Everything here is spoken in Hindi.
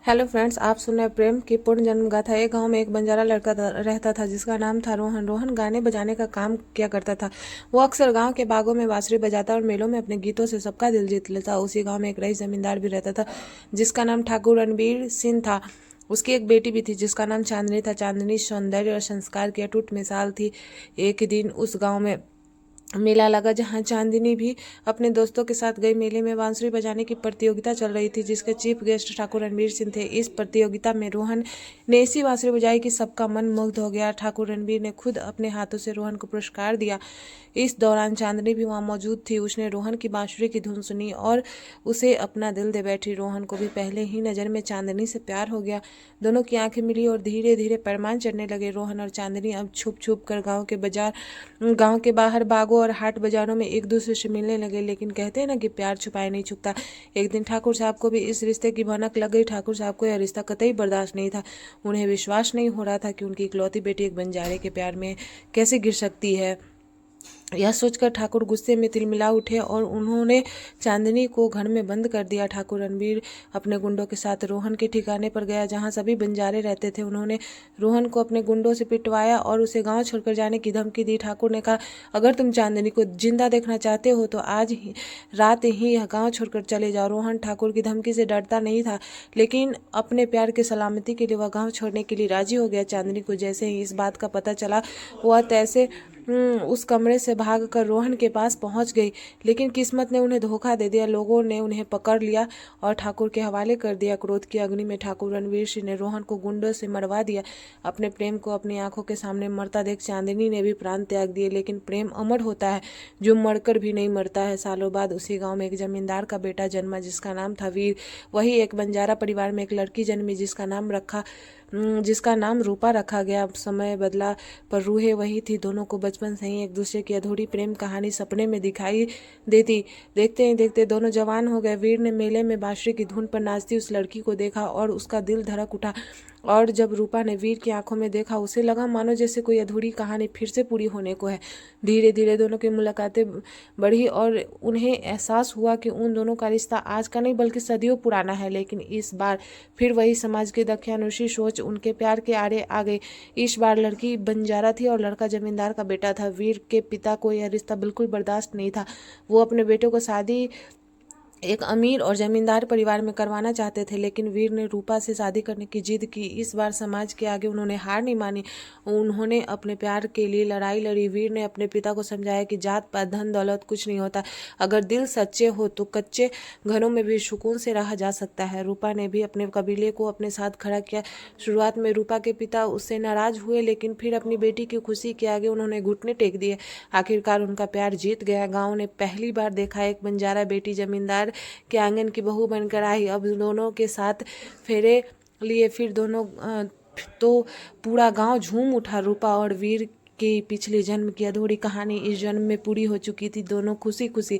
हेलो फ्रेंड्स, आप सुन रहे हैं प्रेम की पूर्ण जन्म गाथा। एक गांव में एक बंजारा लड़का रहता था जिसका नाम था रोहन। रोहन गाने बजाने का काम किया करता था। वो अक्सर गांव के बागों में बांसुरी बजाता और मेलों में अपने गीतों से सबका दिल जीत लेता। उसी गांव में एक रईस जमींदार भी रहता था जिसका नाम ठाकुर रणबीर सिंह था। उसकी एक बेटी भी थी जिसका नाम चांदनी था। चांदनी सौंदर्य और संस्कार की अटूट मिसाल थी। एक दिन उस गाँव में मेला लगा जहां चांदनी भी अपने दोस्तों के साथ गई। मेले में बांसुरी बजाने की प्रतियोगिता चल रही थी जिसके चीफ गेस्ट ठाकुर रणबीर सिंह थे। इस प्रतियोगिता में रोहन ने ऐसी बांसुरी बजाई कि सबका मन मुग्ध हो गया। ठाकुर रणबीर ने खुद अपने हाथों से रोहन को पुरस्कार दिया। इस दौरान चांदनी भी वहां मौजूद थी। उसने रोहन की बांसुरी की धुन सुनी और उसे अपना दिल दे बैठी। रोहन को भी पहले ही नज़र में चांदनी से प्यार हो गया। दोनों की आंखें मिली और धीरे धीरे पैरमान चढ़ने लगे। रोहन और चांदनी अब छुप छुप कर गांव के बाहर बागों और हाट बाजारों में एक दूसरे से मिलने लगे। लेकिन कहते हैं ना कि प्यार छुपाए नहीं छुपता। एक दिन ठाकुर साहब को भी इस रिश्ते की भनक लग गई। ठाकुर साहब को यह रिश्ता कतई बर्दाश्त नहीं था। उन्हें विश्वास नहीं हो रहा था कि उनकी इकलौती बेटी एक बंजारे के प्यार में कैसे गिर सकती है। यह सोचकर ठाकुर गुस्से में तिलमिला उठे और उन्होंने चांदनी को घर में बंद कर दिया। ठाकुर रणबीर अपने गुंडों के साथ रोहन के ठिकाने पर गया जहां सभी बंजारे रहते थे। उन्होंने रोहन को अपने गुंडों से पिटवाया और उसे गांव छोड़कर जाने की धमकी दी। ठाकुर ने कहा, अगर तुम चांदनी को जिंदा देखना चाहते हो तो आज ही रात ही यह गाँव छोड़कर चले जाओ। रोहन ठाकुर की धमकी से डरता नहीं था, लेकिन अपने प्यार की सलामती के लिए वह गाँव छोड़ने के लिए राजी हो गया। चांदनी को जैसे ही इस बात का पता चला वह तैसे उस कमरे से भागकर रोहन के पास पहुंच गई। लेकिन किस्मत ने उन्हें धोखा दे दिया। लोगों ने उन्हें पकड़ लिया और ठाकुर के हवाले कर दिया। क्रोध की अग्नि में ठाकुर रणवीर सिंह ने रोहन को गुंडों से मरवा दिया। अपने प्रेम को अपनी आंखों के सामने मरता देख चांदनी ने भी प्राण त्याग दिए। लेकिन प्रेम अमर होता है जो मरकर भी नहीं मरता है। सालों बाद उसी गाँव में एक जमींदार का बेटा जन्मा जिसका नाम था वीर। वही एक बंजारा परिवार में एक लड़की जन्मी जिसका नाम रूपा रखा गया। समय बदला पर रूहें वही थी। दोनों को बचपन से ही एक दूसरे की अधूरी प्रेम कहानी सपने में दिखाई देती। देखते ही देखते दोनों जवान हो गए। वीर ने मेले में बांसुरी की धुन पर नाचती उस लड़की को देखा और उसका दिल धड़क उठा। और जब रूपा ने वीर की आंखों में देखा उसे लगा मानो जैसे कोई अधूरी कहानी फिर से पूरी होने को है। धीरे धीरे दोनों की मुलाकातें बढ़ी और उन्हें एहसास हुआ कि उन दोनों का रिश्ता आज का नहीं बल्कि सदियों पुराना है। लेकिन इस बार फिर वही समाज की दख्यानुशी सोच उनके प्यार के आड़े आ गई। इस बार लड़की बंजारा थी और लड़का जमींदार का बेटा था। वीर के पिता को यह रिश्ता बिल्कुल बर्दाश्त नहीं था। वो अपने बेटे को शादी एक अमीर और जमींदार परिवार में करवाना चाहते थे, लेकिन वीर ने रूपा से शादी करने की जिद की। इस बार समाज के आगे उन्होंने हार नहीं मानी। उन्होंने अपने प्यार के लिए लड़ाई लड़ी। वीर ने अपने पिता को समझाया कि जात पात धन दौलत कुछ नहीं होता। अगर दिल सच्चे हो तो कच्चे घरों में भी सुकून से रहा जा सकता है। रूपा ने भी अपने कबीले को अपने साथ खड़ा किया। शुरुआत में रूपा के पिता उससे नाराज हुए, लेकिन फिर अपनी बेटी की खुशी के आगे उन्होंने घुटने टेक दिए। आखिरकार उनका प्यार जीत गया। गाँव ने पहली बार देखा एक बंजारा बेटी जमींदार के आंगन की बहू बनकर आई। अब दोनों के साथ फेरे लिए फिर दोनों तो पूरा गांव झूम उठा। रूपा और वीर की पिछले जन्म की अधूरी कहानी इस जन्म में पूरी हो चुकी थी। दोनों खुशी खुशी